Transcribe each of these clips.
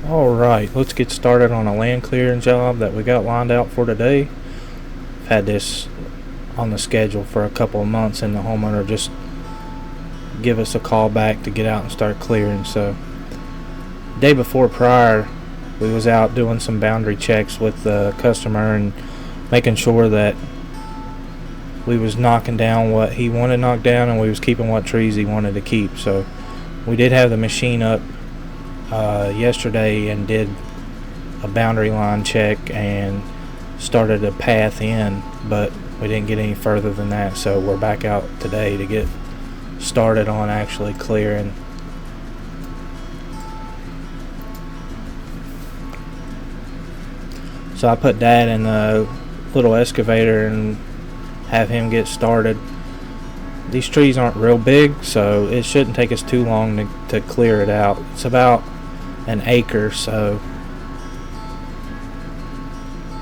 Alright, let's get started on a land clearing job that we got lined out for today. I've had this on the schedule for a couple of months, and the homeowner just give us a call back to get out and start clearing. So day before prior, we was out doing some boundary checks with the customer and making sure that we was knocking down what he wanted knocked down, and we was keeping what trees he wanted to keep. So we did have the machine up yesterday and did a boundary line check and started a path in, but we didn't get any further than that. So we're back out today to get started on actually clearing. So I put Dad in the little excavator and have him get started. These trees aren't real big, so it shouldn't take us too long to clear it out. It's about an acre, so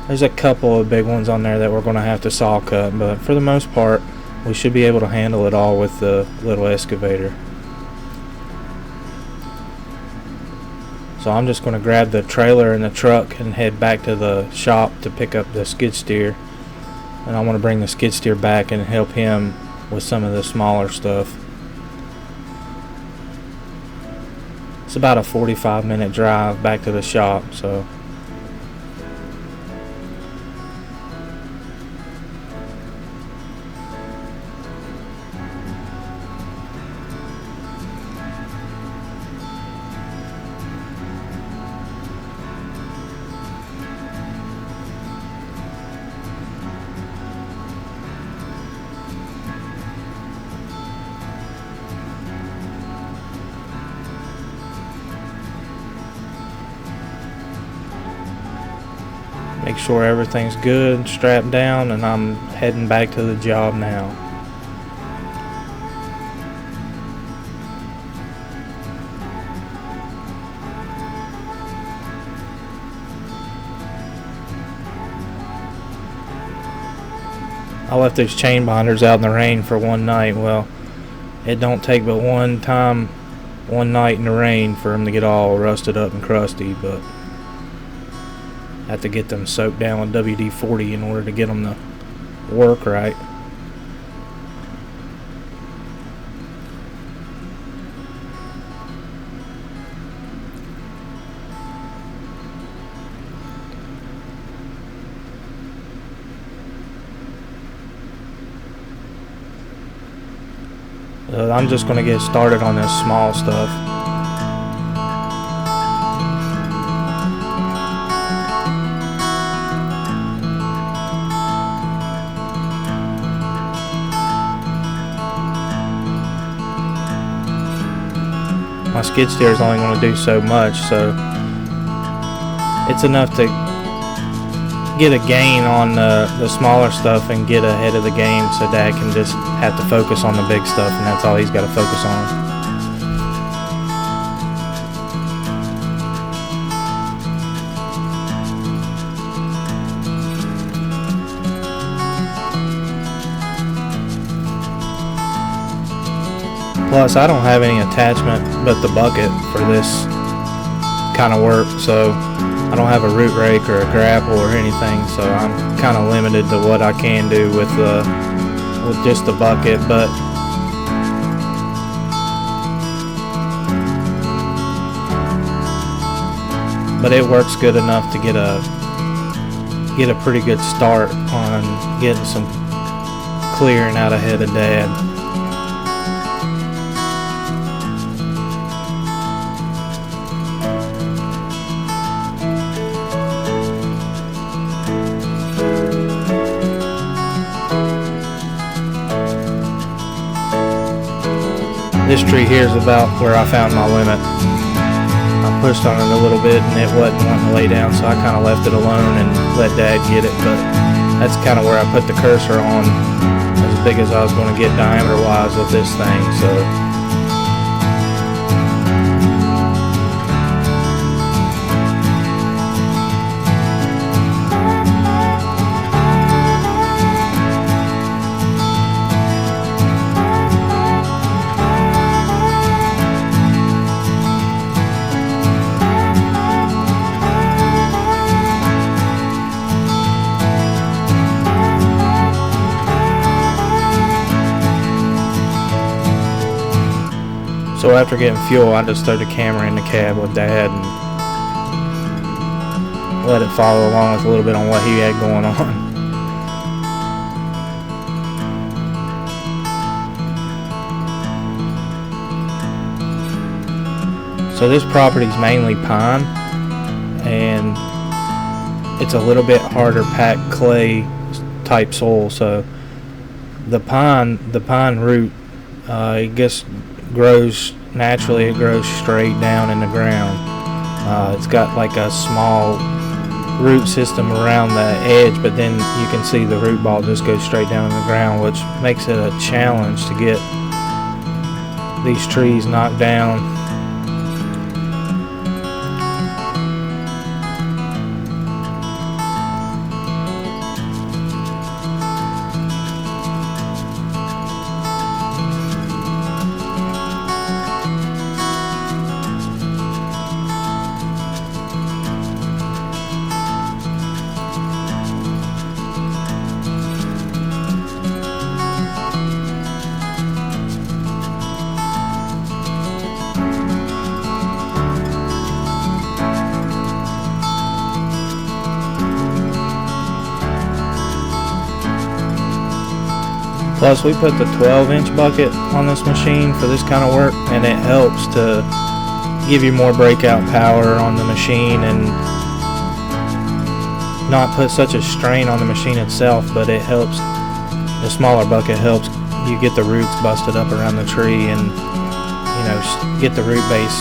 there's a couple of big ones on there that we're going to have to saw cut, but for the most part we should be able to handle it all with the little excavator. So I'm just going to grab the trailer and the truck and head back to the shop to pick up the skid steer, and I want to bring the skid steer back and help him with some of the smaller stuff. It's about a 45-minute drive back to the shop, so make sure everything's good, strapped down, and I'm heading back to the job now. I left these chain binders out in the rain for one night. Well, it don't take but one night in the rain for them to get all rusted up and crusty, but have to get them soaked down with WD-40 in order to get them to work right. I'm just going to get started on this small stuff. My skid steer is only going to do so much, so it's enough to get a gain on the smaller stuff and get ahead of the game, so Dad can just have to focus on the big stuff, and that's all he's got to focus on. Plus, I don't have any attachment but the bucket for this kind of work, so I don't have a root rake or a grapple or anything, so I'm kind of limited to what I can do with just the bucket. But it works good enough to get a pretty good start on getting some clearing out ahead of Dad. This tree here is about where I found my limit. I pushed on it a little bit and it wasn't wanting to lay down, so I kind of left it alone and let Dad get it, but that's kind of where I put the cursor on, as big as I was going to get diameter wise with this thing. So So after getting fuel, I just threw the camera in the cab with Dad and let it follow along with a little bit on what he had going on. So this property is mainly pine, and it's a little bit harder packed clay type soil. So the pine root, it just grows naturally. It grows straight down in the ground. It's got like a small root system around the edge, but then you can see the root ball just goes straight down in the ground, which makes it a challenge to get these trees knocked down. Plus, we put the 12-inch bucket on this machine for this kind of work, and it helps to give you more breakout power on the machine and not put such a strain on the machine itself, but it helps, the smaller bucket helps you get the roots busted up around the tree and, you know, get the root base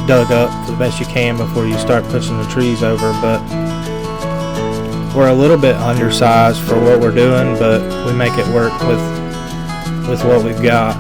dug up the best you can before you start pushing the trees over. But we're a little bit undersized for what we're doing, but we make it work with what we've got.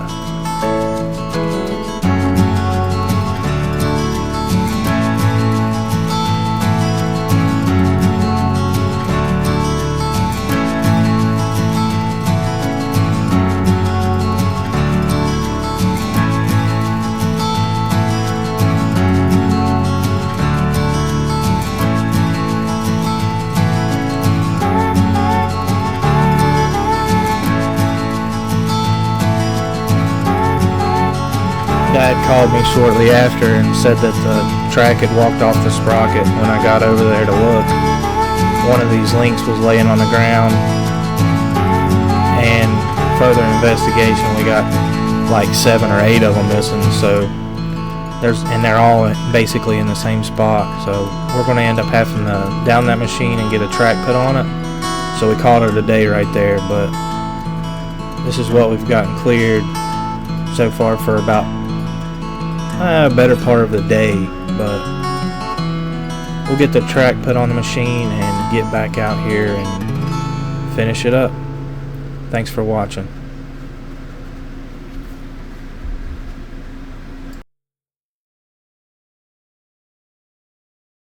Dad called me shortly after and said that the track had walked off the sprocket when I got over there to look. One of these links was laying on the ground, and further investigation we got like 7 or 8 of them missing. So they're all basically in the same spot. So we're going to end up having to down that machine and get a track put on it. So we called it a day right there, but this is what we've gotten cleared so far for about a better part of the day. But we'll get the track put on the machine and get back out here and finish it up. Thanks for watching.